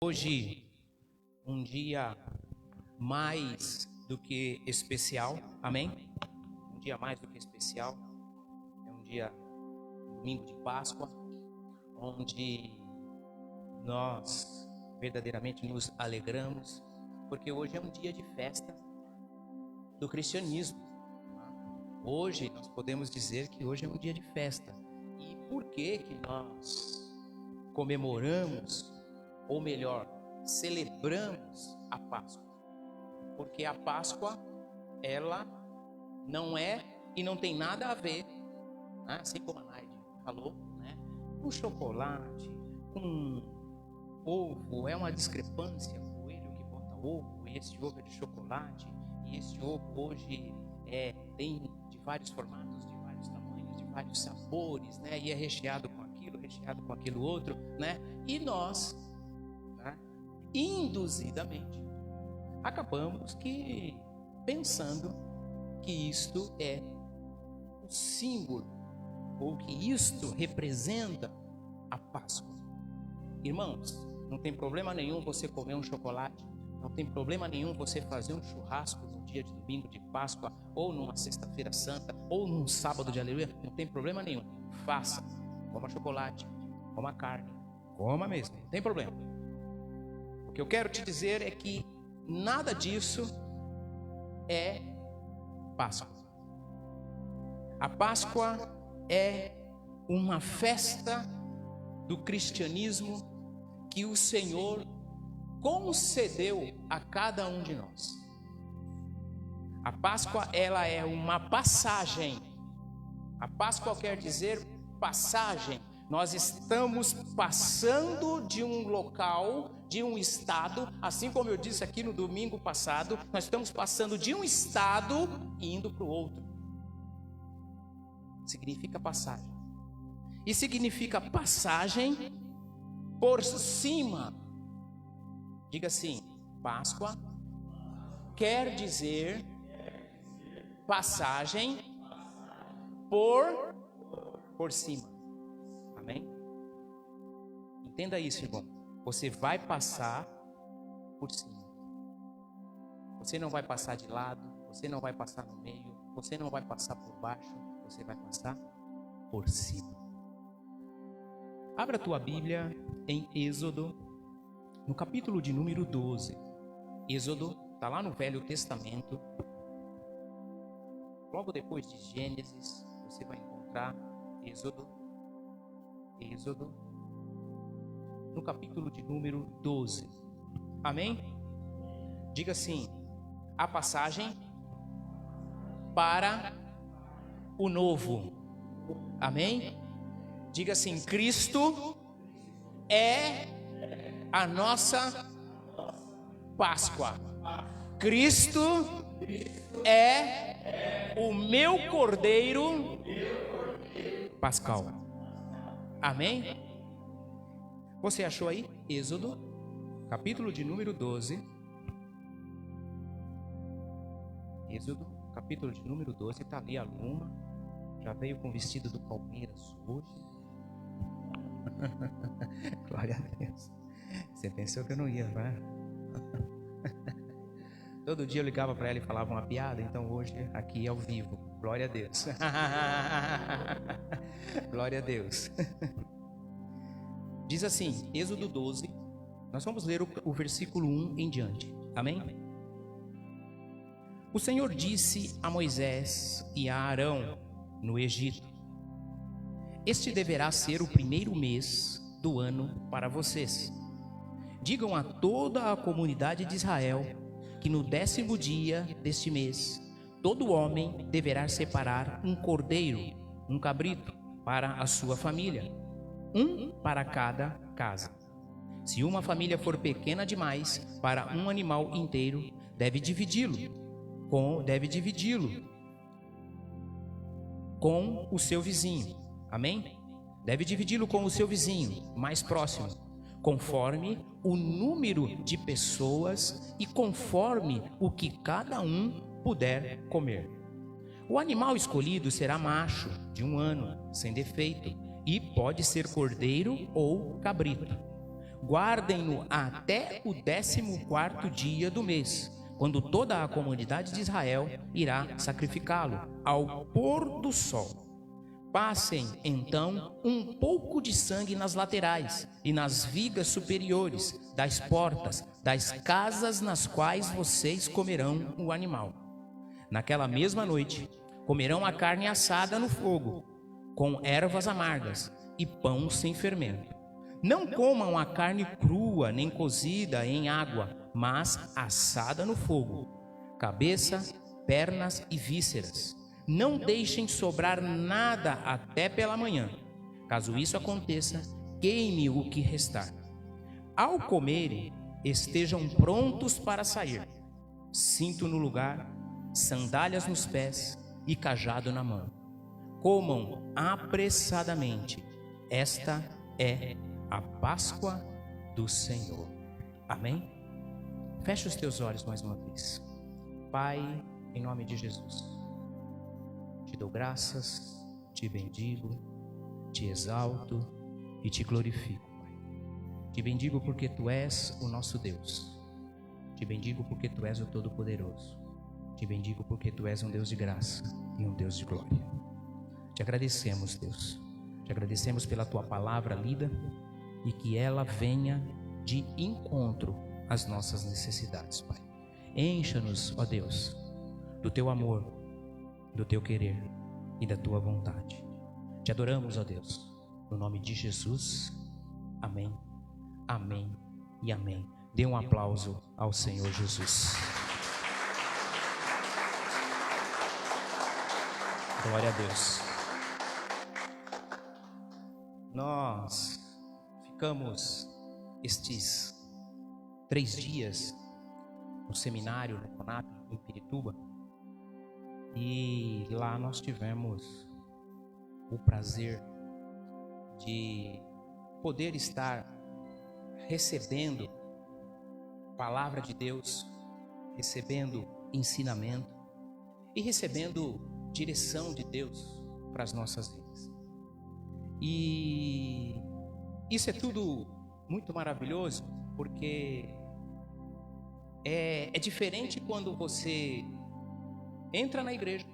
Hoje, um dia mais do que especial, amém? Um dia mais do que especial, é um dia, domingo de Páscoa, onde nós verdadeiramente nos alegramos, porque hoje é um dia de festa do cristianismo. Hoje nós podemos dizer que hoje é um dia de festa. E por que nós comemoramos, ou melhor, celebramos a Páscoa? Porque a Páscoa, ela não é e não tem nada a ver, né? Assim como a Naide falou, né? Com chocolate, com ovo. É uma discrepância, o coelho que bota ovo, esse ovo é de chocolate, e esse ovo hoje tem de vários formatos, de vários tamanhos, de vários sabores, né? E é recheado com aquilo outro, né? E nós, né, induzidamente, acabamos pensando que isto é o símbolo, ou que isto representa a Páscoa. Irmãos, não tem problema nenhum você comer um chocolate, não tem problema nenhum você fazer um churrasco no dia de domingo de Páscoa, ou numa sexta-feira santa, ou num sábado de aleluia, não tem problema nenhum. Faça, coma chocolate, coma carne, coma mesmo, não tem problema. O que eu quero te dizer é que nada disso é Páscoa. A Páscoa é uma festa do cristianismo que o Senhor concedeu a cada um de nós. A Páscoa, ela é uma passagem. A Páscoa quer dizer passagem. Nós estamos passando de um local, de um estado, assim como eu disse aqui no domingo passado, nós estamos passando de um estado e indo para o outro. Significa passagem. E significa passagem por cima. Diga assim: Páscoa quer dizer passagem por cima. Amém? Entenda isso, irmão. Você vai passar por cima. Você não vai passar de lado, você não vai passar no meio, você não vai passar por baixo, você vai passar por cima. Abra a tua Bíblia em Êxodo, no capítulo de número 12. Êxodo está lá no Velho Testamento. Logo depois de Gênesis, você vai encontrar Êxodo, no capítulo de número 12. Amém? Diga assim: a passagem para o novo. Amém? Diga assim: Cristo é a nossa Páscoa. Cristo é o meu Cordeiro Pascal. Amém? Você achou aí? Êxodo, capítulo de número 12. Êxodo, capítulo de número 12. Está ali a Luma. Já veio com o vestido do Palmeiras hoje. Glória a Deus. Você pensou que eu não ia, né? Todo dia eu ligava para ela e falava uma piada. Então hoje aqui ao vivo. Glória a Deus. Glória a Deus. Diz assim, Êxodo 12. Nós vamos ler o versículo 1 em diante. Amém? O Senhor disse a Moisés e a Arão no Egito: este deverá ser o primeiro mês do ano para vocês. Digam a toda a comunidade de Israel que no 10º dia deste mês, todo homem deverá separar um cordeiro, um cabrito, para a sua família, um para cada casa. Se uma família for pequena demais para um animal inteiro, deve dividi-lo com o seu vizinho. Amém? Deve dividi-lo com o seu vizinho mais próximo, conforme o número de pessoas e conforme o que cada um puder comer. O animal escolhido será macho, de 1 ano, sem defeito, e pode ser cordeiro ou cabrito. Guardem-no até o 14º dia do mês, quando toda a comunidade de Israel irá sacrificá-lo ao pôr do sol. Passem, então, um pouco de sangue nas laterais e nas vigas superiores das portas das casas nas quais vocês comerão o animal. Naquela mesma noite, comerão a carne assada no fogo, com ervas amargas e pão sem fermento. Não comam a carne crua nem cozida em água, mas assada no fogo, cabeça, pernas e vísceras. Não deixem sobrar nada até pela manhã. Caso isso aconteça, queime o que restar. Ao comerem, estejam prontos para sair. Cinto no lugar, sandálias nos pés e cajado na mão. Comam apressadamente. Esta é a Páscoa do Senhor. Amém? Feche os teus olhos mais uma vez. Pai, em nome de Jesus, te dou graças, te bendigo, te exalto e te glorifico, Pai. Te bendigo porque Tu és o nosso Deus. Te bendigo porque Tu és o Todo-Poderoso. Te bendigo porque Tu és um Deus de graça e um Deus de glória. Te agradecemos, Deus. Te agradecemos pela Tua palavra lida e que ela venha de encontro às nossas necessidades, Pai. Encha-nos, ó Deus, do Teu amor, do Teu querer e da Tua vontade. Te adoramos, ó Deus, no nome de Jesus. Amém, amém e amém. Dê um aplauso ao Senhor Jesus. Glória a Deus. Nós ficamos estes 3 dias no seminário, no CONAP, em Pirituba, e lá nós tivemos o prazer de poder estar recebendo palavra de Deus, recebendo ensinamento e recebendo direção de Deus para as nossas vidas. E isso é tudo muito maravilhoso, porque é diferente quando você entra na igreja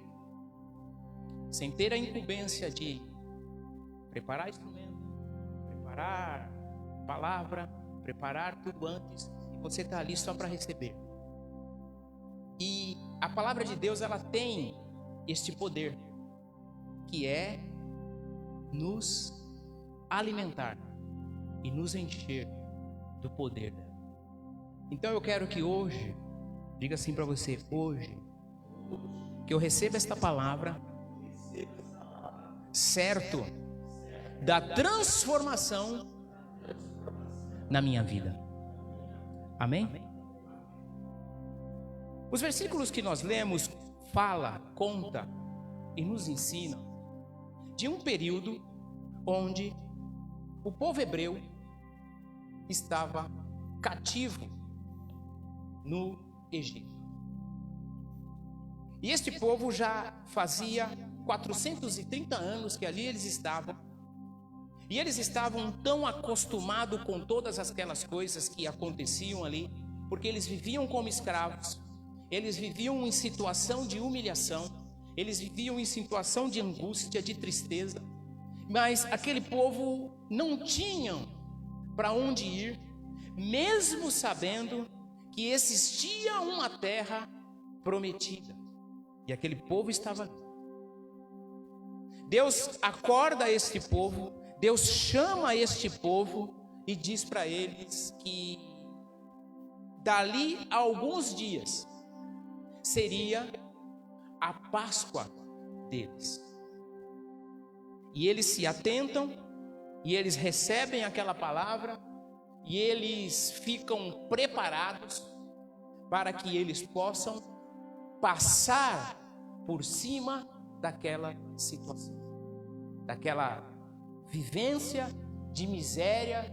sem ter a incumbência de preparar instrumento, preparar palavra, preparar tudo antes, e você está ali só para receber. E a palavra de Deus, ela tem este poder, que é nos alimentar e nos encher do poder dela. Então eu quero que hoje, diga assim para você, hoje, que eu receba esta palavra, certo da transformação na minha vida. Amém? Os versículos que nós lemos fala, conta e nos ensina de um período onde o povo hebreu estava cativo no Egito. E este povo já fazia 430 anos que ali eles estavam. E eles estavam tão acostumados com todas aquelas coisas que aconteciam ali, porque eles viviam como escravos, eles viviam em situação de humilhação, eles viviam em situação de angústia, de tristeza. Mas aquele povo não tinha para onde ir, mesmo sabendo que existia uma terra prometida. E aquele povo estava ali. Deus acorda este povo, Deus chama este povo e diz para eles que dali a alguns dias seria a Páscoa deles. E eles se atentam, e eles recebem aquela palavra, e eles ficam preparados para que eles possam passar por cima daquela situação, daquela vivência de miséria,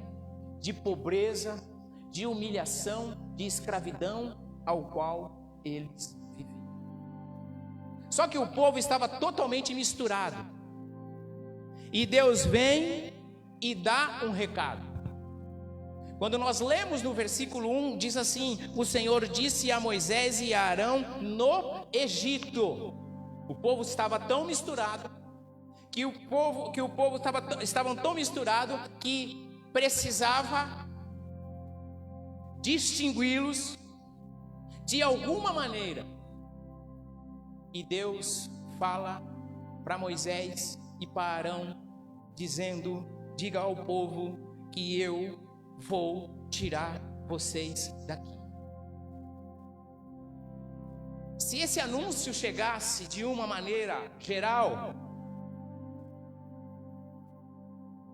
de pobreza, de humilhação, de escravidão ao qual eles viviam. Só que o povo estava totalmente misturado. E Deus vem e dá um recado. Quando nós lemos no versículo 1, diz assim: o Senhor disse a Moisés e a Arão no Egito. O povo estava tão misturado que estavam tão misturado que precisava distingui-los de alguma maneira. E Deus fala para Moisés e para Arão, dizendo: diga ao povo que eu vou tirar vocês daqui. Se esse anúncio chegasse de uma maneira geral,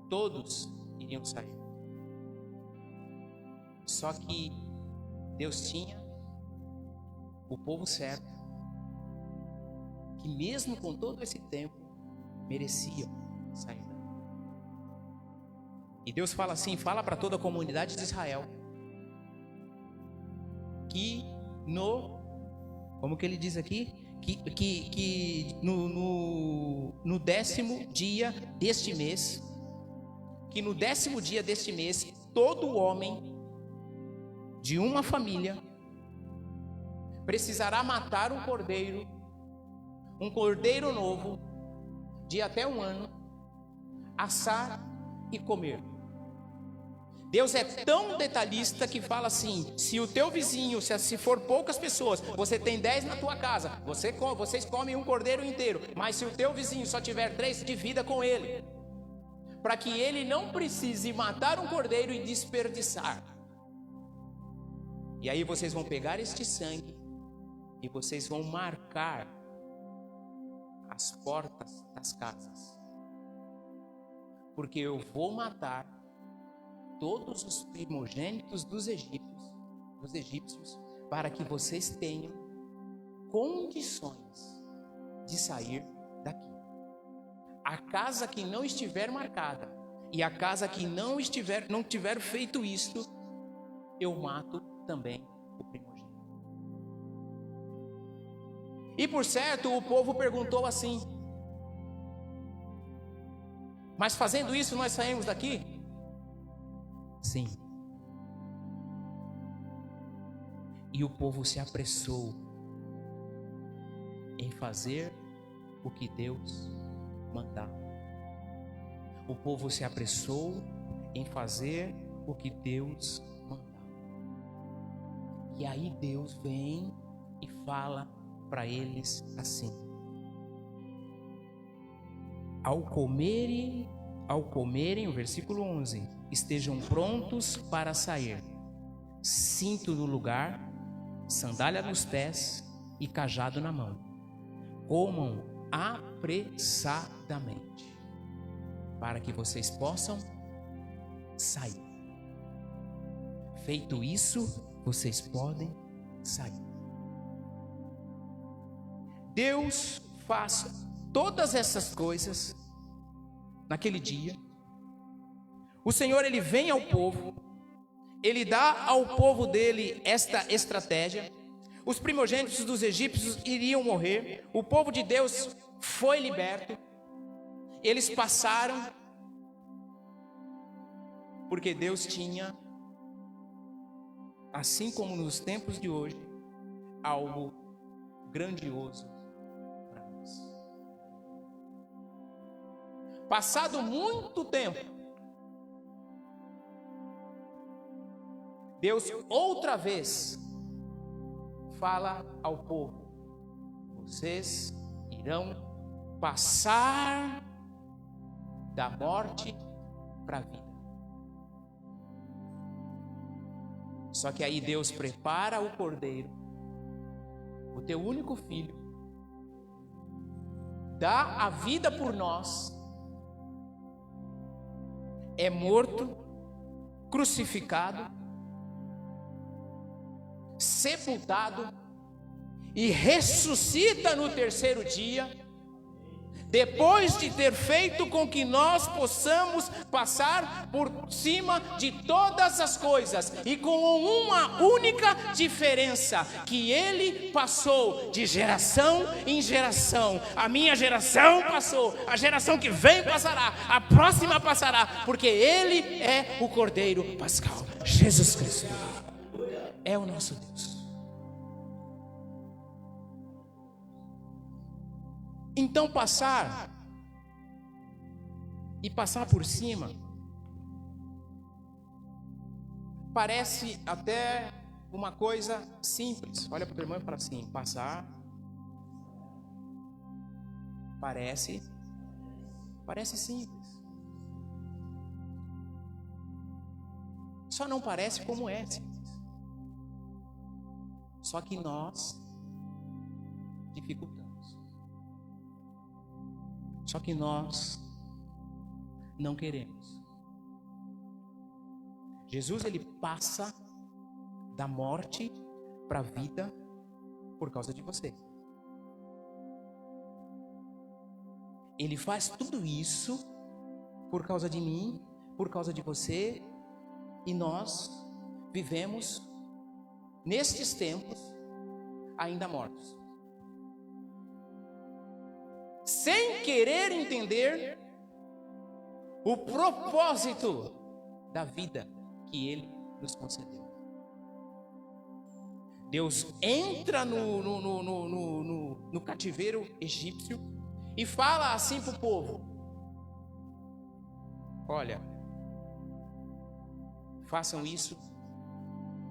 todos iriam sair. Só que Deus tinha o povo certo, que mesmo com todo esse tempo, mereciam sair. E Deus fala assim, fala para toda a comunidade de Israel, que como que ele diz aqui? Que no 10º dia deste mês, todo homem de uma família precisará matar um cordeiro novo, de até 1 ano, assar e comer. Deus é tão detalhista que fala assim: se o teu vizinho, se for poucas pessoas, você tem 10 na tua casa, vocês comem um cordeiro inteiro, mas se o teu vizinho só tiver 3, divida com ele, para que ele não precise matar um cordeiro e desperdiçar. E aí vocês vão pegar este sangue e vocês vão marcar as portas das casas, porque eu vou matar todos os primogênitos dos egípcios, para que vocês tenham condições de sair daqui. A casa que não estiver marcada e a casa que não tiver feito isto, eu mato também o primogênito. E por certo, o povo perguntou assim: mas fazendo isso nós saímos daqui? Sim. E o povo se apressou em fazer o que Deus mandava. O povo se apressou em fazer o que Deus mandava. E aí Deus vem e fala para eles assim: ao comerem, o versículo 11, estejam prontos para sair, cinto no lugar, sandália nos pés e cajado na mão. Comam apressadamente, para que vocês possam sair. Feito isso, vocês podem sair. Deus faz todas essas coisas naquele dia. O Senhor, ele vem ao povo, ele dá ao povo dele esta estratégia. Os primogênitos dos egípcios iriam morrer, o povo de Deus foi liberto, eles passaram, porque Deus tinha, assim como nos tempos de hoje, algo grandioso para nós. Passado muito tempo, Deus outra vez fala ao povo: vocês irão passar da morte para a vida. Só que aí Deus prepara o cordeiro, o teu único filho, dá a vida por nós, é morto, crucificado, sepultado e ressuscita no terceiro dia, depois de ter feito com que nós possamos passar por cima de todas as coisas, e com uma única diferença, que ele passou de geração em geração. A minha geração passou, a geração que vem passará, a próxima passará, porque ele é o Cordeiro Pascal. Jesus Cristo é o nosso Deus. Então passar por cima parece até uma coisa simples. Olha para o teu irmão e fala assim: passar parece simples. Só não parece como é simples. Só que nós dificultamos. Só que nós não queremos. Jesus, ele passa da morte para a vida por causa de você. Ele faz tudo isso por causa de mim, por causa de você, e nós vivemos nestes tempos ainda mortos, sem querer entender o propósito da vida que ele nos concedeu. Deus entra no cativeiro egípcio e fala assim para o povo: olha, façam isso,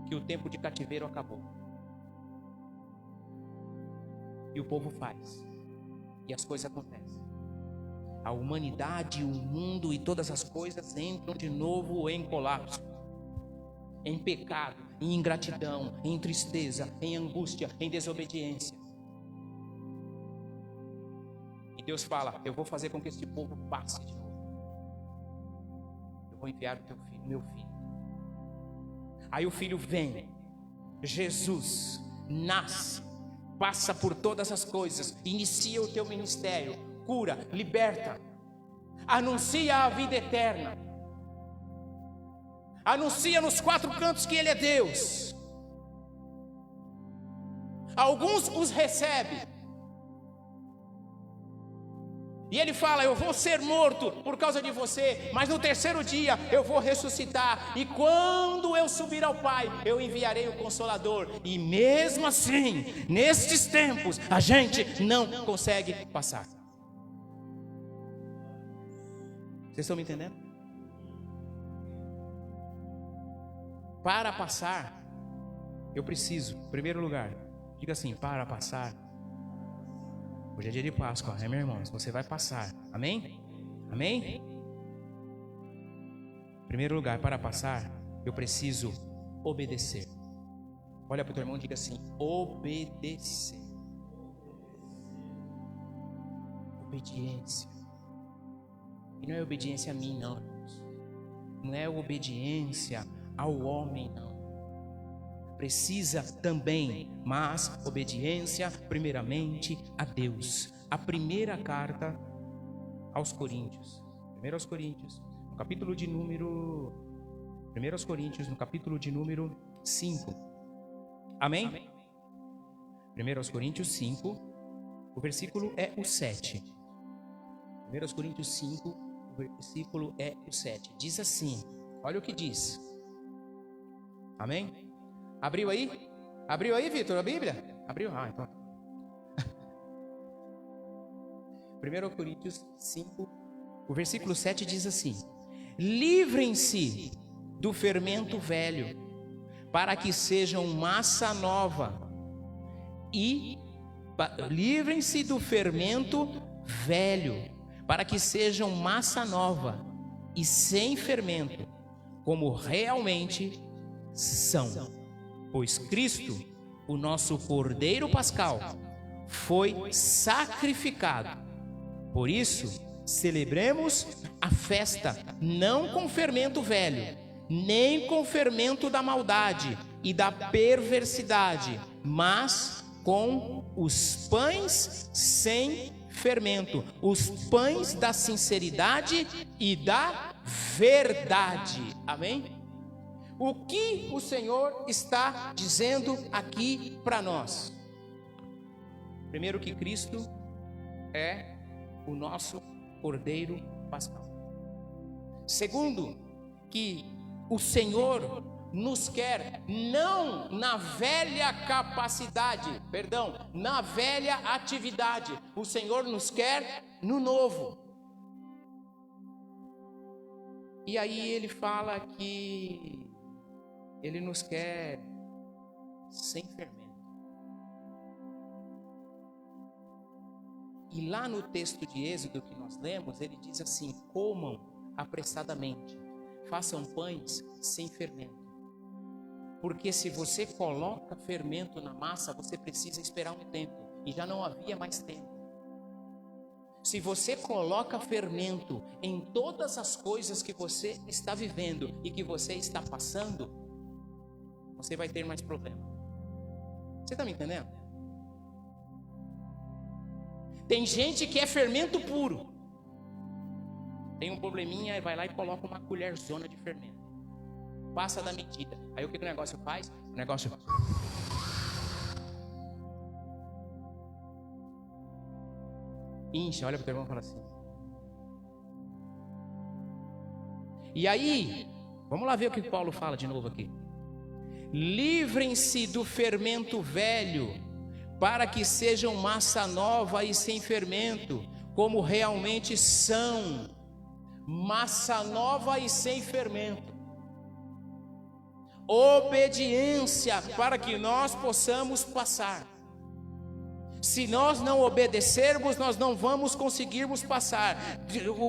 que o tempo de cativeiro acabou. E o povo faz, e as coisas acontecem. A humanidade, o mundo e todas as coisas entram de novo em colapso, em pecado, em ingratidão, em tristeza, em angústia, em desobediência. E Deus fala: eu vou fazer com que este povo passe de novo. Eu vou enviar o teu filho, meu filho. Aí o filho vem, Jesus nasce, passa por todas as coisas, inicia o teu ministério, cura, liberta, anuncia a vida eterna, anuncia nos quatro cantos que ele é Deus. Alguns os recebem, e ele fala: eu vou ser morto por causa de você, mas no terceiro dia eu vou ressuscitar, e quando eu subir ao Pai, eu enviarei o Consolador. E mesmo assim, nestes tempos, a gente não consegue passar. Vocês estão me entendendo? Para passar, eu preciso, em primeiro lugar, diga assim: para passar. Hoje é dia de Páscoa, meu irmão? Você vai passar, amém? Amém? Em primeiro lugar, para passar, eu preciso obedecer. Olha para o teu irmão e diga assim: obedecer. Obediência. E não é obediência a mim, não, irmãos. Não é obediência ao homem, não. Precisa também, mas obediência primeiramente a Deus. A primeira carta aos Coríntios, 1 aos Coríntios, no capítulo de número 1 aos Coríntios, no capítulo de número 5. Amém? 1 aos Coríntios 5, o versículo é o 7. 1 aos Coríntios 5, o versículo é o 7. Diz assim, olha o que diz. Amém? Abriu aí? Abriu aí, Vitor, a Bíblia? Abriu? Ah, então. 1 Coríntios 5, o versículo 7 diz assim: livrem-se do fermento velho, para que sejam massa nova. Livrem-se do fermento velho, para que sejam massa nova e sem fermento, como realmente são. Pois Cristo, o nosso Cordeiro Pascal, foi sacrificado. Por isso, celebremos a festa, não com fermento velho, nem com fermento da maldade e da perversidade, mas com os pães sem fermento, os pães da sinceridade e da verdade. Amém? O que o Senhor está dizendo aqui para nós? Primeiro, que Cristo é o nosso Cordeiro Pascal. Segundo, que o Senhor nos quer não na velha capacidade, na velha atividade. O Senhor nos quer no novo. E aí ele fala que ele nos quer sem fermento. E lá no texto de Êxodo que nós lemos, ele diz assim: comam apressadamente, façam pães sem fermento. Porque se você coloca fermento na massa, você precisa esperar um tempo, e já não havia mais tempo. Se você coloca fermento em todas as coisas que você está vivendo e que você está passando, você vai ter mais problema. Você está me entendendo? Tem gente que é fermento puro. Tem um probleminha e vai lá e coloca uma colherzona de fermento. Passa da medida. Aí o que o negócio faz? O negócio incha, olha para o teu irmão e fala assim. E aí, vamos lá ver o que Paulo fala de novo aqui. Livrem-se do fermento velho, para que sejam massa nova e sem fermento, como realmente são. Massa nova e sem fermento. Obediência, para que nós possamos passar. Se nós não obedecermos, nós não vamos conseguirmos passar.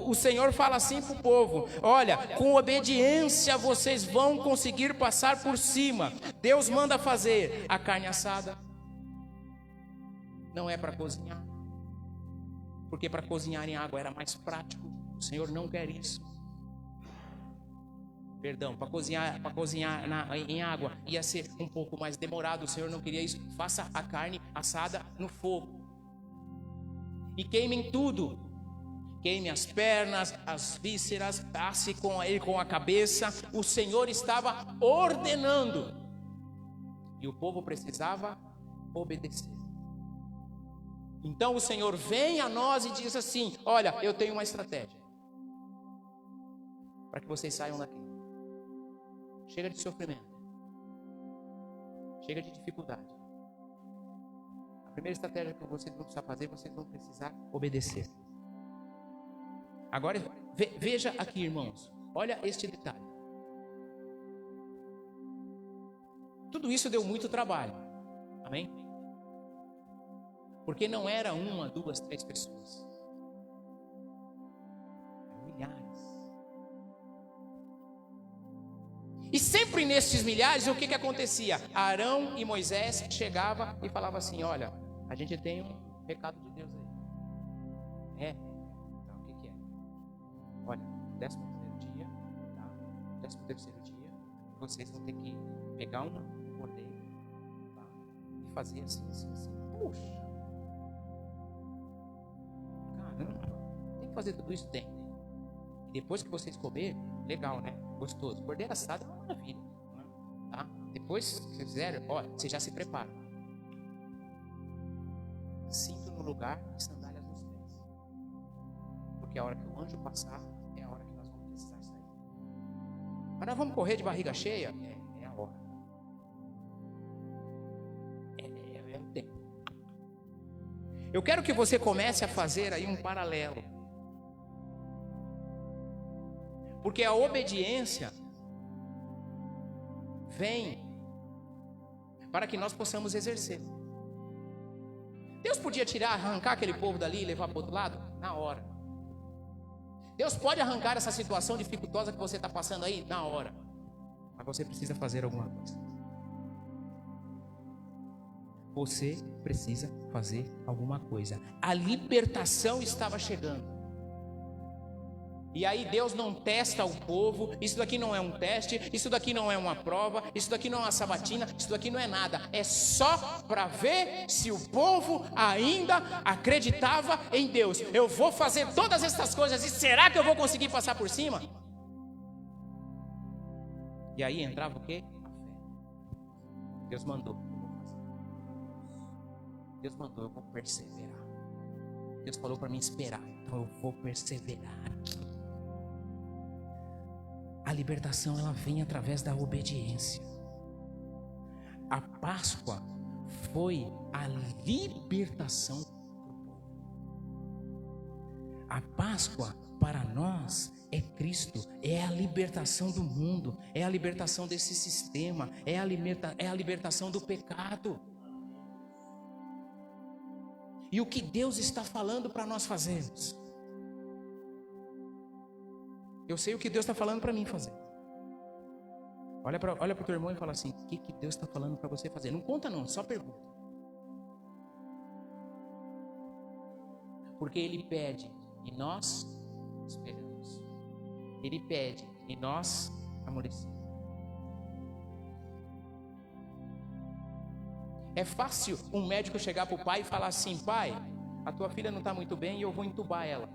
O Senhor fala assim para o povo: olha, com obediência vocês vão conseguir passar por cima. Deus manda fazer a carne assada. Não é para cozinhar, porque para cozinhar em água era mais prático. O Senhor não quer isso. Para cozinhar em água ia ser um pouco mais demorado. O Senhor não queria isso. Faça a carne assada no fogo e queimem tudo. Queime as pernas, as vísceras, passe com a cabeça. O Senhor estava ordenando e o povo precisava obedecer. Então o Senhor vem a nós e diz assim: olha, eu tenho uma estratégia para que vocês saiam daqui. Chega de sofrimento. Chega de dificuldade. A primeira estratégia que vocês vão precisar fazer, vocês vão precisar obedecer. Agora, veja aqui, irmãos. Olha este detalhe. Tudo isso deu muito trabalho. Amém? Porque não era uma, duas, três pessoas. Milhares. E sempre nesses milhares, o que acontecia? Arão e Moisés chegavam e falavam assim: olha, a gente tem um recado de Deus aí. Então, o que é? Olha, 11º dia, tá? 13º dia, vocês vão ter que pegar um cordeiro, tá? E fazer assim. Puxa! Caramba! Tem que fazer tudo isso? Tem. E depois que vocês comerem, legal, né? Gostoso. Cordeiro assado é uma maravilha, né? Tá? Depois que vocês fizerem, ó, vocês já se preparam. Cinto no lugar e sandálias nos pés. Porque a hora que o anjo passar, é a hora que nós vamos precisar sair. Mas nós vamos correr de barriga cheia? É a hora. É o tempo. Eu quero que você comece a fazer aí um paralelo. Porque a obediência vem para que nós possamos exercer. Deus podia arrancar aquele povo dali e levar para o outro lado? Na hora. Deus pode arrancar essa situação dificultosa que você está passando aí? Na hora. Mas você precisa fazer alguma coisa. Você precisa fazer alguma coisa. A libertação estava chegando. E aí Deus não testa o povo. Isso daqui não é um teste, isso daqui não é uma prova, isso daqui não é uma sabatina, isso daqui não é nada. É só para ver se o povo ainda acreditava em Deus. Eu vou fazer todas essas coisas e será que eu vou conseguir passar por cima? E aí entrava o quê? A fé. Deus mandou, eu vou fazer. Deus mandou, eu vou perseverar. Deus falou para mim esperar, então eu vou perseverar aqui. A libertação, ela vem através da obediência. A Páscoa foi a libertação do povo. A Páscoa para nós é Cristo, é a libertação do mundo, é a libertação desse sistema, é a libertação do pecado. E o que Deus está falando para nós fazermos? Eu sei o que Deus está falando para mim fazer. Olha para o teu irmão e fala assim: o que Deus está falando para você fazer? Não conta não, só pergunta. Porque Ele pede e nós esperamos. Ele pede e nós amolecemos. É fácil um médico chegar para o pai e falar assim: pai, a tua filha não está muito bem e eu vou entubar ela.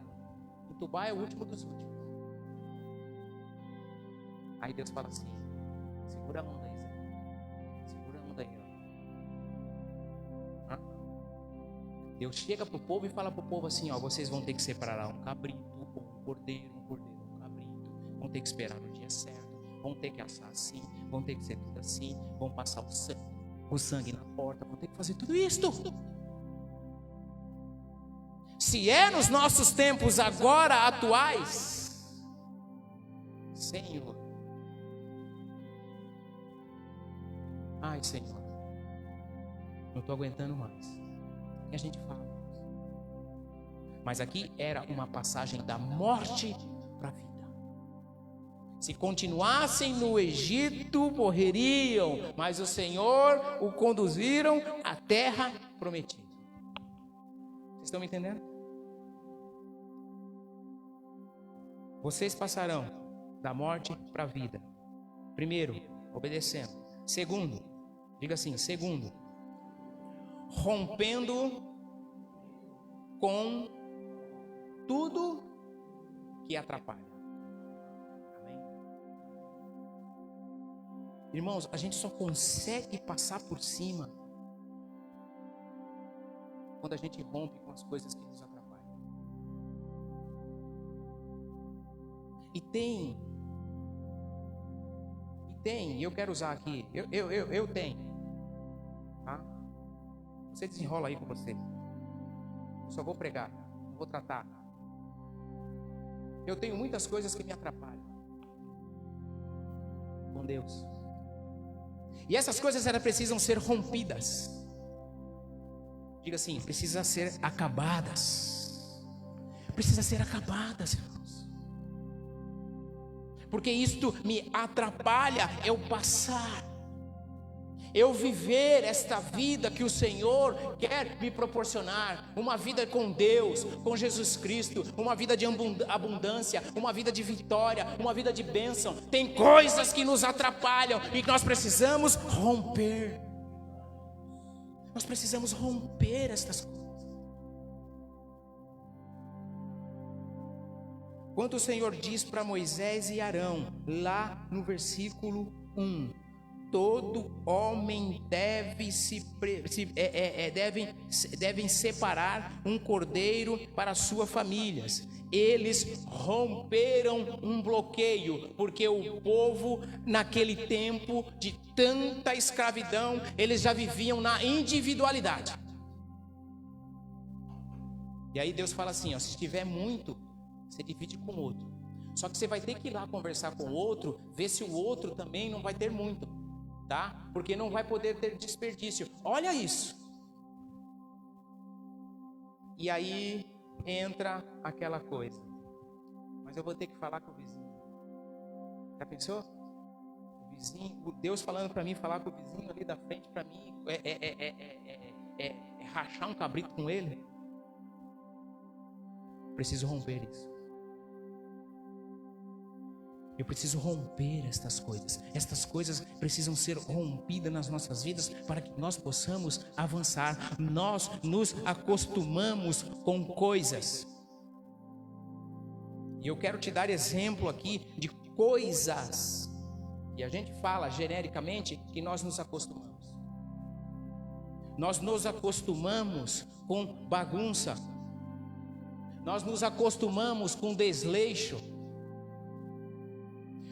Entubar é o último dos últimos. Aí Deus fala assim: segura a onda aí, Zé. Segura a onda aí, ó. Deus chega para o povo e fala para o povo assim: ó, vocês vão ter que separar um cabrito, um cordeiro, um cabrito. Vão ter que esperar no dia certo. Vão ter que assar assim. Vão ter que ser tudo assim. Vão passar o sangue na porta. Vão ter que fazer tudo isto. Se é nos nossos tempos agora atuais, Senhor, ai Senhor, não estou aguentando mais. O que a gente fala? Mas aqui era uma passagem da morte para a vida. Se continuassem no Egito, morreriam, mas o Senhor o conduziram à terra prometida. Vocês estão me entendendo? Vocês passarão da morte para a vida. Primeiro, obedecendo. Segundo, diga assim, segundo, rompendo com tudo que atrapalha. Amém? Irmãos, a gente só consegue passar por cima quando a gente rompe com as coisas que nos atrapalham. E eu quero usar aqui, eu tenho, tá? Você desenrola aí com você. Eu só vou pregar, vou tratar. Eu tenho muitas coisas que me atrapalham com Deus. E essas coisas elas precisam ser rompidas. Diga assim, precisa ser acabadas. Precisa ser acabadas, irmãos. Porque isto me atrapalha eu passar, eu viver esta vida que o Senhor quer me proporcionar. Uma vida com Deus, com Jesus Cristo. Uma vida de abundância, uma vida de vitória, uma vida de bênção. Tem coisas que nos atrapalham e que nós precisamos romper. Nós precisamos romper estas coisas. Quando o Senhor diz para Moisés e Arão, lá no versículo 1, todo homem devem separar um cordeiro para suas famílias. Eles romperam um bloqueio, porque o povo naquele tempo de tanta escravidão, eles já viviam na individualidade. E aí Deus fala assim, ó, se tiver muito, você divide com o outro. Só que você vai ter que ir lá conversar com o outro, ver se o outro também não vai ter muito, tá? Porque não vai poder ter desperdício. Olha isso. E aí entra aquela coisa. Mas eu vou ter que falar com o vizinho. Já pensou? O vizinho, o Deus falando para mim, falar com o vizinho ali da frente para mim, é rachar um cabrito com ele. Preciso romper isso. Eu preciso romper estas coisas. Estas coisas precisam ser rompidas nas nossas vidas para que nós possamos avançar. Nós nos acostumamos com coisas. E eu quero te dar exemplo aqui de coisas. E a gente fala genericamente que nós nos acostumamos. Nós nos acostumamos com bagunça. Nós nos acostumamos com desleixo.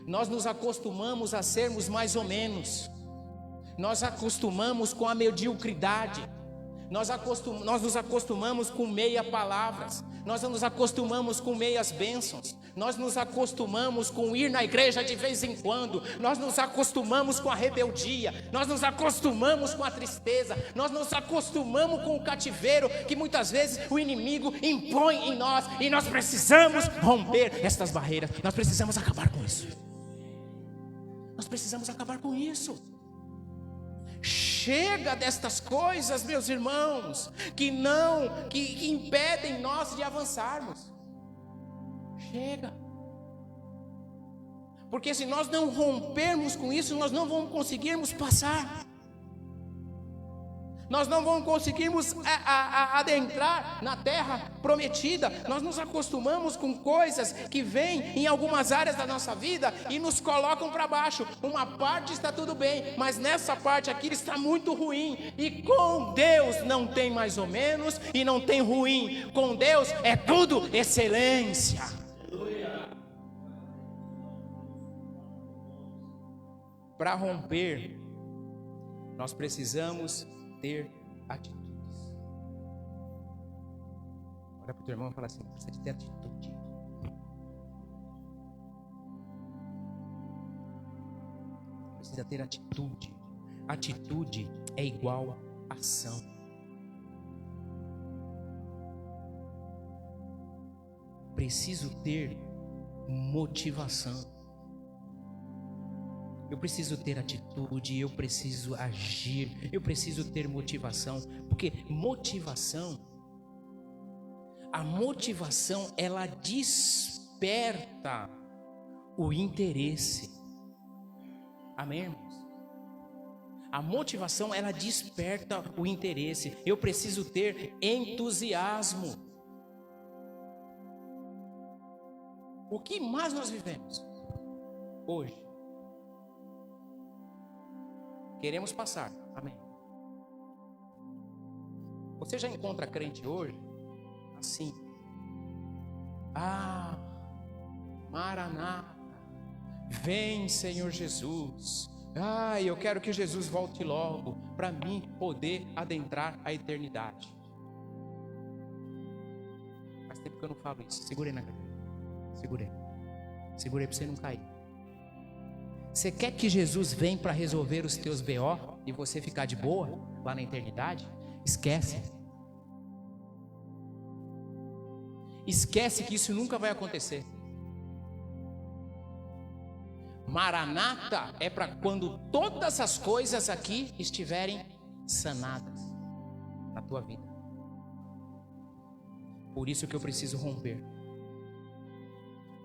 Nós nos acostumamos a sermos mais ou menos. Nós acostumamos com a mediocridade. Nós nos acostumamos com meia palavras. Nós nos acostumamos com meias bênçãos. Nós nos acostumamos com ir na igreja de vez em quando. Nós nos acostumamos com a rebeldia. Nós nos acostumamos com a tristeza. Nós nos acostumamos com o cativeiro que muitas vezes o inimigo impõe em nós. E nós precisamos romper estas barreiras. Nós precisamos acabar com isso. Nós precisamos acabar com isso. Chega destas coisas, meus irmãos, que impedem nós de avançarmos. Chega. Porque se nós não rompermos com isso, nós não vamos conseguirmos passar. Nós não vamos conseguirmos adentrar na terra prometida. Nós nos acostumamos com coisas que vêm em algumas áreas da nossa vida e nos colocam para baixo. Uma parte está tudo bem, mas nessa parte aqui está muito ruim. E com Deus não tem mais ou menos e não tem ruim. Com Deus é tudo excelência. Para romper, nós precisamos ter atitudes. Olha para o teu irmão e fala assim: precisa de ter atitude. Precisa ter atitude. Atitude é igual a ação. Preciso ter motivação. Eu preciso ter atitude, eu preciso agir, eu preciso ter motivação, porque a motivação ela desperta o interesse. Amém, irmãos? A motivação ela desperta o interesse. Eu preciso ter entusiasmo. O que mais nós vivemos hoje? Queremos passar, amém. Você já encontra crente hoje assim: ah, Maranata, vem Senhor Jesus. Ah, eu quero que Jesus volte logo para mim poder adentrar a eternidade. Faz tempo que eu não falo isso. Segurei na cadeira. Segurei para você não cair. Você quer que Jesus venha para resolver os teus BO e você ficar de boa lá na eternidade? Esquece. Esquece que isso nunca vai acontecer. Maranata é para quando todas as coisas aqui estiverem sanadas na tua vida. Por isso que eu preciso romper.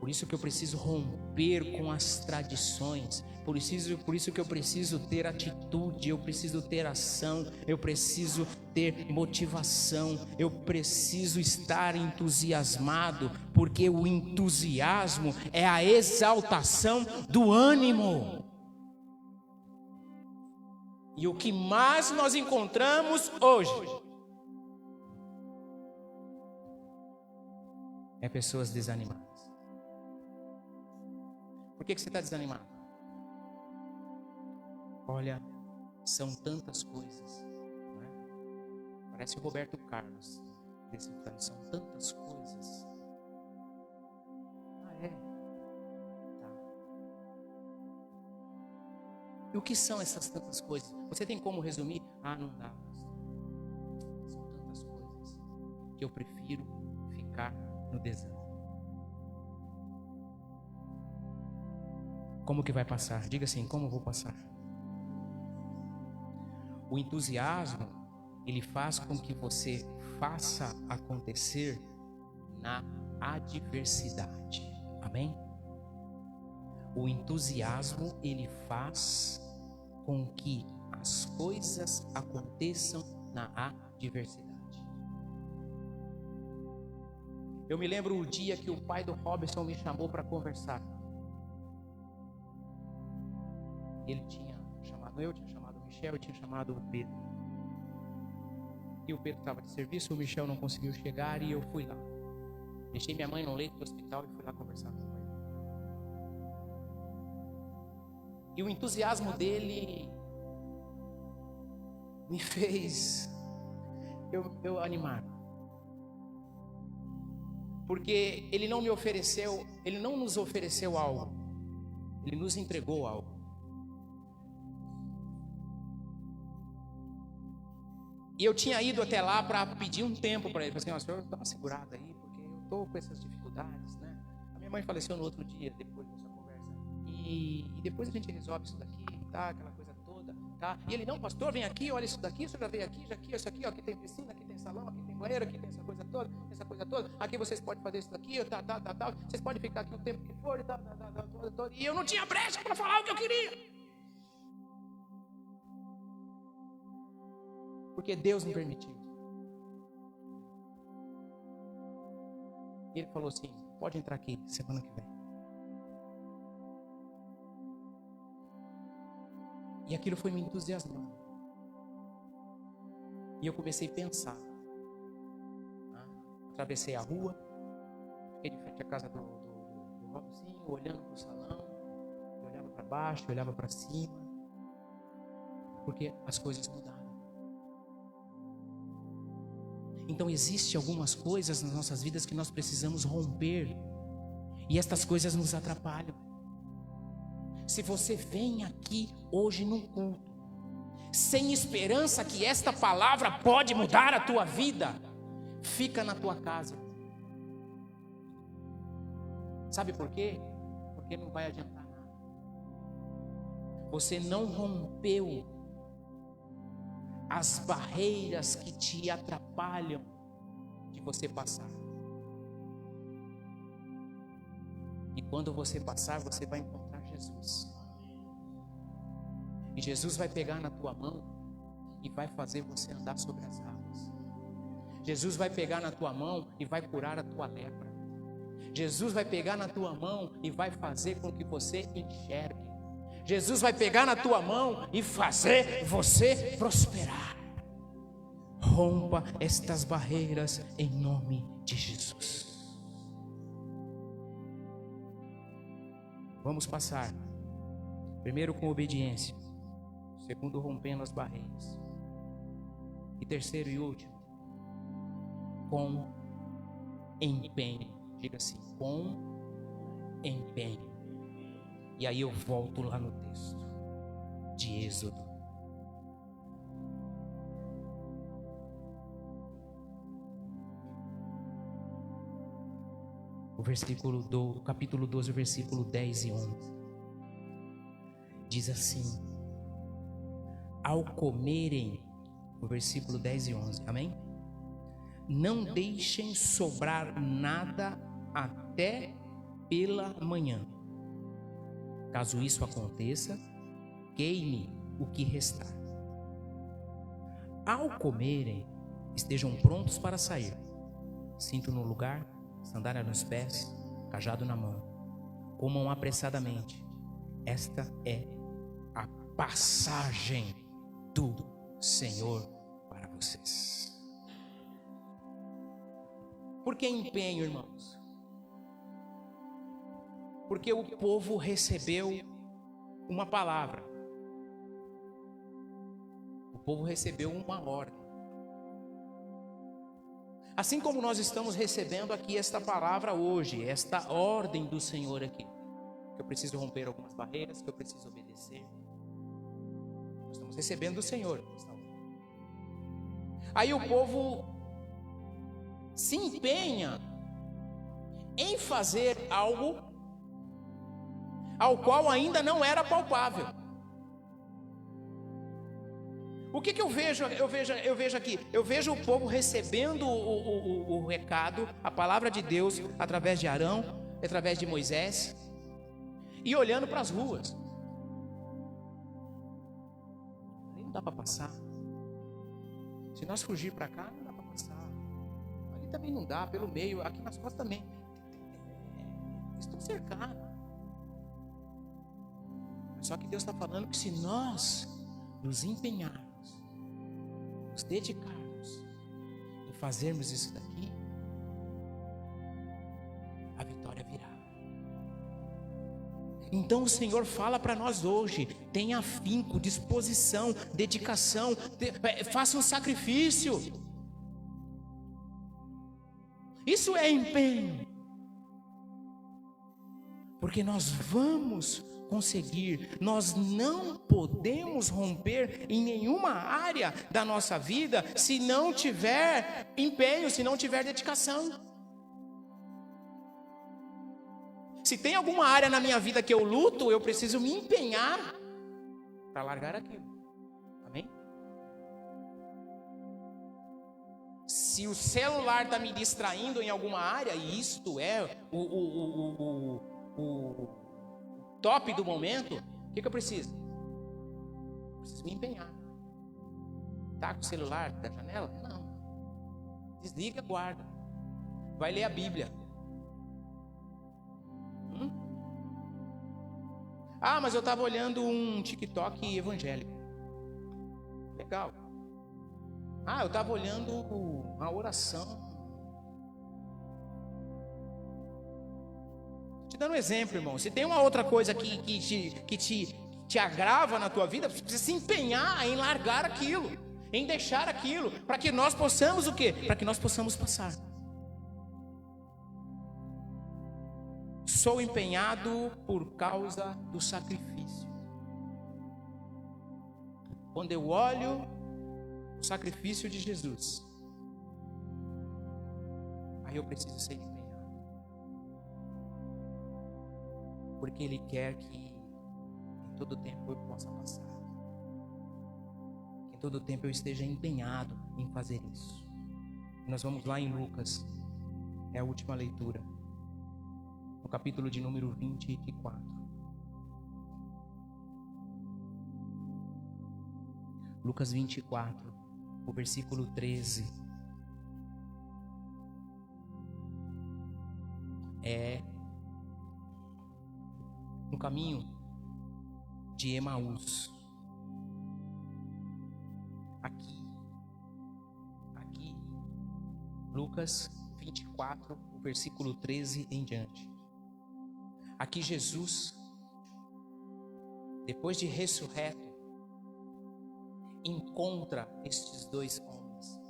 Por isso que eu preciso romper com as tradições. Por isso que eu preciso ter atitude, eu preciso ter ação, eu preciso ter motivação, eu preciso estar entusiasmado, porque o entusiasmo é a exaltação do ânimo. E o que mais nós encontramos hoje é pessoas desanimadas. Por que você está desanimado? Olha, são tantas coisas, não é? Parece o Roberto Carlos decifrando, são tantas coisas. Ah, é? Tá. E o que são essas tantas coisas? Você tem como resumir? Ah, não dá. São tantas coisas que eu prefiro ficar no deserto. Como que vai passar? Diga assim: como eu vou passar? O entusiasmo, ele faz com que você faça acontecer na adversidade. Amém? O entusiasmo, ele faz com que as coisas aconteçam na adversidade. Eu me lembro o dia que o pai do Robson me chamou para conversar. Ele tinha chamado eu, tinha chamado o Michel e tinha chamado o Pedro. E o Pedro estava de serviço, o Michel não conseguiu chegar e eu fui lá. Deixei minha mãe no leito do hospital e fui lá conversar com ele. E o entusiasmo dele me fez eu animar. Porque ele não me ofereceu, ele não nos ofereceu algo, ele nos entregou algo. E eu tinha ido até lá para pedir um tempo para ele. Falei assim: senhor, dá uma segurada aí, porque eu estou com essas dificuldades, né? A minha mãe faleceu no outro dia, depois dessa conversa. E depois a gente resolve isso daqui, tá? Aquela coisa toda, tá? E ele: não, pastor, vem aqui, olha isso daqui, o senhor já veio aqui, já aqui, isso aqui, ó, aqui tem piscina, aqui tem salão, aqui tem banheiro, aqui tem essa coisa toda. Aqui vocês podem fazer isso daqui, tal. Vocês podem ficar aqui o tempo que for, tal. E eu não tinha pressa para falar o que eu queria. Porque Deus me permitiu. E ele falou assim: pode entrar aqui semana que vem. E aquilo foi me entusiasmando. E eu comecei a pensar. Atravessei a rua, fiquei de frente à casa do Robinho, olhando para o salão. Eu olhava para baixo, eu olhava para cima. Porque as coisas mudaram. Então existem algumas coisas nas nossas vidas que nós precisamos romper. E estas coisas nos atrapalham. Se você vem aqui hoje num culto, sem esperança que esta palavra pode mudar a tua vida, fica na tua casa. Sabe por quê? Porque não vai adiantar nada. Você não rompeu as barreiras que te atrapalham de você passar. E quando você passar, você vai encontrar Jesus. E Jesus vai pegar na tua mão e vai fazer você andar sobre as águas. Jesus vai pegar na tua mão e vai curar a tua lepra. Jesus vai pegar na tua mão e vai fazer com que você enxergue. Jesus vai pegar na tua mão e fazer você prosperar. Rompa estas barreiras em nome de Jesus. Vamos passar. Primeiro com obediência. Segundo, rompendo as barreiras. E terceiro e último, com empenho. Diga assim: com empenho. E aí eu volto lá no texto de Êxodo. O capítulo 12, o versículo 10 e 11. Diz assim: ao comerem, o versículo 10 e 11, amém? Não deixem sobrar nada até pela manhã. Caso isso aconteça, queime o que restar. Ao comerem, estejam prontos para sair. Cinto no lugar, sandália nos pés, cajado na mão. Comam apressadamente. Esta é a passagem do Senhor para vocês. Por que empenho, irmãos? Porque o povo recebeu uma palavra. O povo recebeu uma ordem. Assim como nós estamos recebendo aqui esta palavra hoje, esta ordem do Senhor aqui. Que eu preciso romper algumas barreiras, que eu preciso obedecer. Nós estamos recebendo do Senhor. Aí o povo se empenha em fazer algo ao qual ainda não era palpável. O que eu vejo? Eu vejo aqui. Eu vejo o povo recebendo o recado, a palavra de Deus, através de Arão, através de Moisés. e olhando para as ruas. Ali não dá para passar. Se nós fugir para cá, não dá para passar. Ali também não dá, pelo meio, aqui nas costas também. Estão cercados. Só que Deus está falando que se nós nos empenharmos, nos dedicarmos em fazermos isso daqui, a vitória virá. Então o Senhor fala para nós hoje: tenha afinco, disposição, dedicação, faça um sacrifício. Isso é empenho. Porque nós vamos conseguir, nós não podemos romper em nenhuma área da nossa vida se não tiver empenho, se não tiver dedicação. Se tem alguma área na minha vida que eu luto, eu preciso me empenhar para largar aquilo. Amém? Se o celular está me distraindo em alguma área, e isto é o top do momento, o que eu preciso? Eu preciso me empenhar. Tá com o celular da janela? Não. Desliga, guarda. Vai ler a Bíblia. Ah, mas eu estava olhando um TikTok evangélico. Legal. Ah, eu estava olhando uma oração. Te dando um exemplo, irmão. Se tem uma outra coisa que te agrava na tua vida, você precisa se empenhar em largar aquilo, em deixar aquilo, para que nós possamos o quê? Para que nós possamos passar. Sou empenhado por causa do sacrifício. Quando eu olho o sacrifício de Jesus, aí eu preciso ser empenhado. Porque Ele quer que em todo tempo eu possa passar. Que em todo tempo eu esteja empenhado em fazer isso. E nós vamos lá em Lucas, é a última leitura, no capítulo de número 24. Lucas 24, o versículo 13. É no caminho de Emaús. Aqui, Lucas 24, o versículo 13 em diante. Aqui Jesus, depois de ressurreto, encontra estes dois homens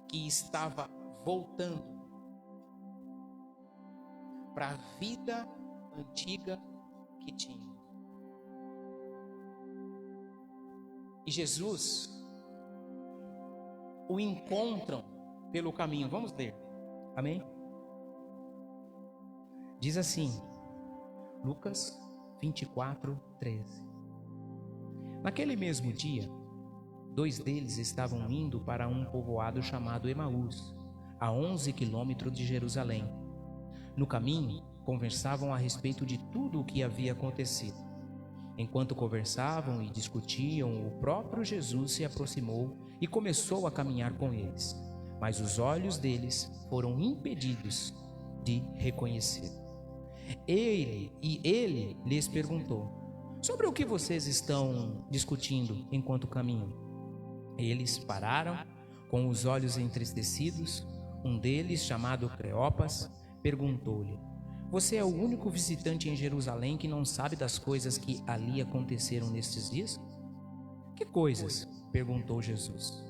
que estavam voltando para a vida antiga que tinham. E Jesus o encontram pelo caminho. Vamos ler. Amém? Diz assim, Lucas 24, 13. Naquele mesmo dia, dois deles estavam indo para um povoado chamado Emaús, a 11 quilômetros de Jerusalém. No caminho, conversavam a respeito de tudo o que havia acontecido. Enquanto conversavam e discutiam, o próprio Jesus se aproximou e começou a caminhar com eles. Mas os olhos deles foram impedidos de reconhecer. Ele lhes perguntou: sobre o que vocês estão discutindo enquanto caminham? Eles pararam, com os olhos entristecidos. Um deles, chamado Cleopas, perguntou-lhe: você é o único visitante em Jerusalém que não sabe das coisas que ali aconteceram nestes dias? Que coisas? Perguntou Jesus.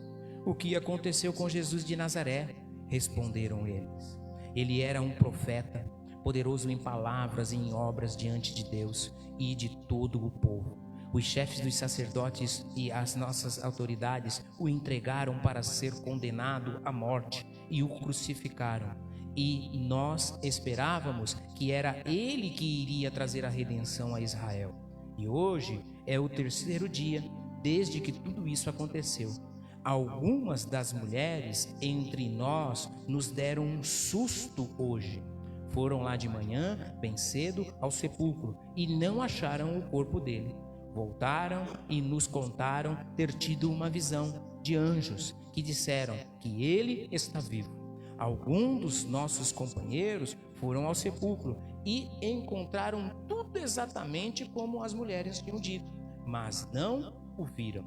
O que aconteceu com Jesus de Nazaré? Responderam eles. Ele era um profeta, poderoso em palavras e em obras diante de Deus e de todo o povo. Os chefes dos sacerdotes e as nossas autoridades o entregaram para ser condenado à morte e o crucificaram. E nós esperávamos que era ele que iria trazer a redenção a Israel. E hoje é o terceiro dia desde que tudo isso aconteceu. Algumas das mulheres entre nós nos deram um susto hoje. Foram lá de manhã, bem cedo, ao sepulcro, e não acharam o corpo dele. Voltaram e nos contaram ter tido uma visão de anjos que disseram que ele está vivo. Alguns dos nossos companheiros foram ao sepulcro e encontraram tudo exatamente como as mulheres tinham dito, mas não o viram.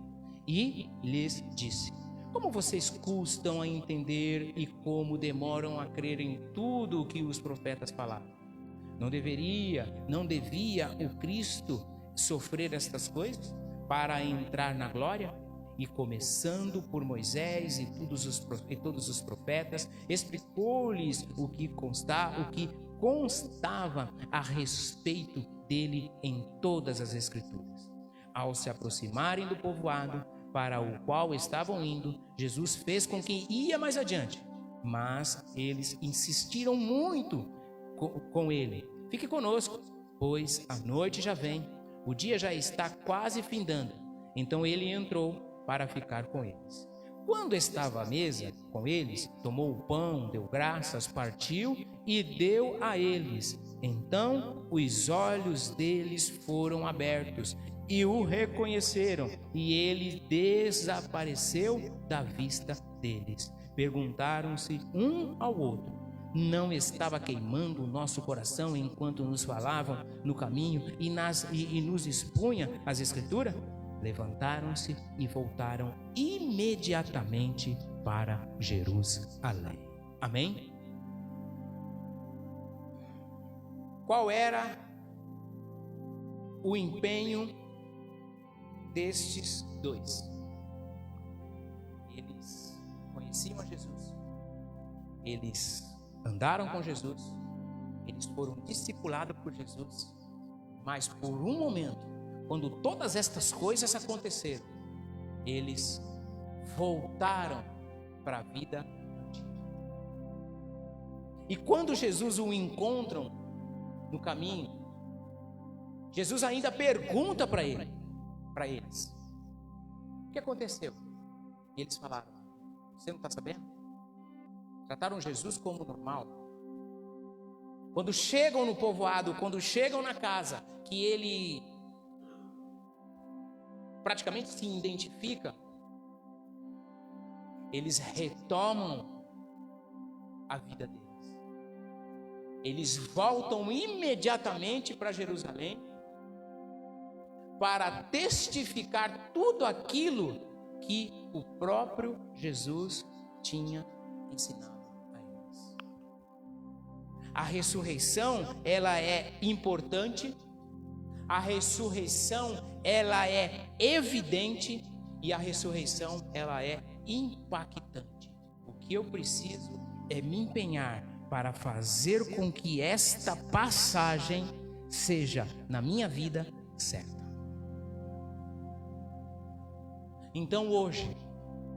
E lhes disse: como vocês custam a entender e como demoram a crer em tudo o que os profetas falaram? Não devia o Cristo sofrer estas coisas para entrar na glória? E começando por Moisés e todos os profetas, explicou-lhes o que constava a respeito dele em todas as Escrituras. Ao se aproximarem do povoado para o qual estavam indo, Jesus fez com que ia mais adiante, mas eles insistiram muito com ele: fique conosco, pois a noite já vem, o dia já está quase findando. Então ele entrou para ficar com eles. Quando estava à mesa com eles, tomou o pão, deu graças, partiu e deu a eles. Então os olhos deles foram abertos e o reconheceram, e ele desapareceu da vista deles. Perguntaram-se um ao outro: não estava queimando o nosso coração enquanto nos falavam no caminho e nos expunha as Escrituras? Levantaram-se e voltaram imediatamente para Jerusalém. Amém? Qual era o empenho destes dois? Eles conheciam a Jesus, eles andaram com Jesus, eles foram discipulados por Jesus, mas por um momento, quando todas estas coisas aconteceram, eles voltaram para a vida antiga. E quando Jesus o encontram no caminho, Jesus ainda pergunta para eles: o que aconteceu? E eles falaram: você não está sabendo? Trataram Jesus como normal. Quando chegam no povoado, quando chegam na casa que ele praticamente se identifica, eles retomam a vida deles. Eles voltam imediatamente para Jerusalém para testificar tudo aquilo que o próprio Jesus tinha ensinado a eles. A ressurreição, ela é importante. A ressurreição, ela é evidente, e a ressurreição, ela é impactante. O que eu preciso é me empenhar para fazer com que esta passagem seja, na minha vida, certa. Então hoje,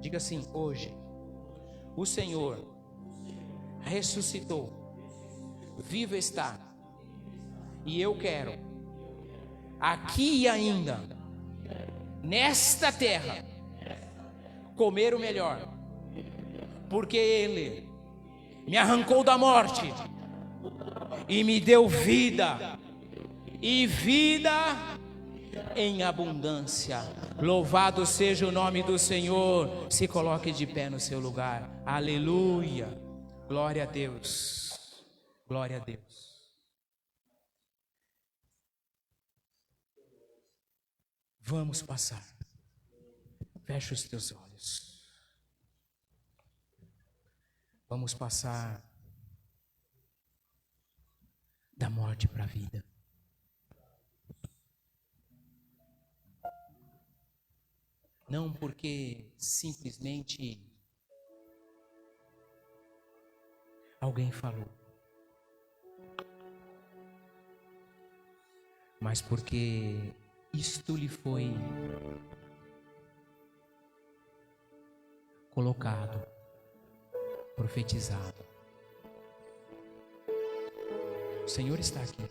diga assim: hoje, o Senhor ressuscitou, vivo está, e eu quero aqui e ainda, nesta terra, comer o melhor, porque Ele me arrancou da morte e me deu vida, e vida em abundância. Louvado seja o nome do Senhor. Se coloque de pé no seu lugar. Aleluia. Glória a Deus. Glória a Deus. Vamos passar. Fecha os teus olhos. Vamos passar da morte para a vida. Não porque simplesmente alguém falou, mas porque isto lhe foi colocado, profetizado. O Senhor está aqui.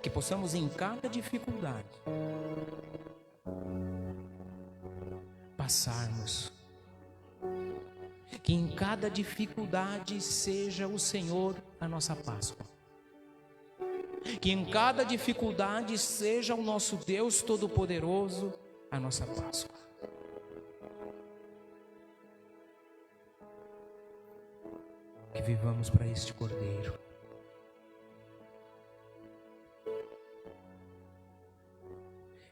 Que possamos em cada dificuldade passarmos Que em cada dificuldade seja o Senhor a nossa Páscoa. Que em cada dificuldade seja o nosso Deus Todo-Poderoso a nossa Páscoa. Que vivamos para este Cordeiro.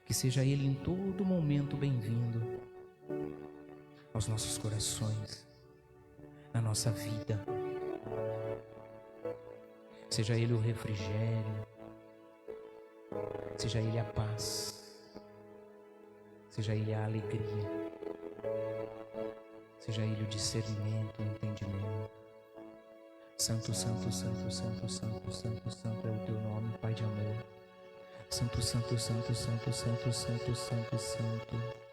Que seja Ele em todo momento bem-vindo aos nossos corações, na nossa vida. Seja Ele o refrigério, seja Ele a paz, seja Ele a alegria, seja Ele o discernimento, o entendimento. Santo, santo, santo, santo, santo, santo, santo é o teu nome, Pai de amor. Santo, santo, santo, santo, santo, santo, santo, santo.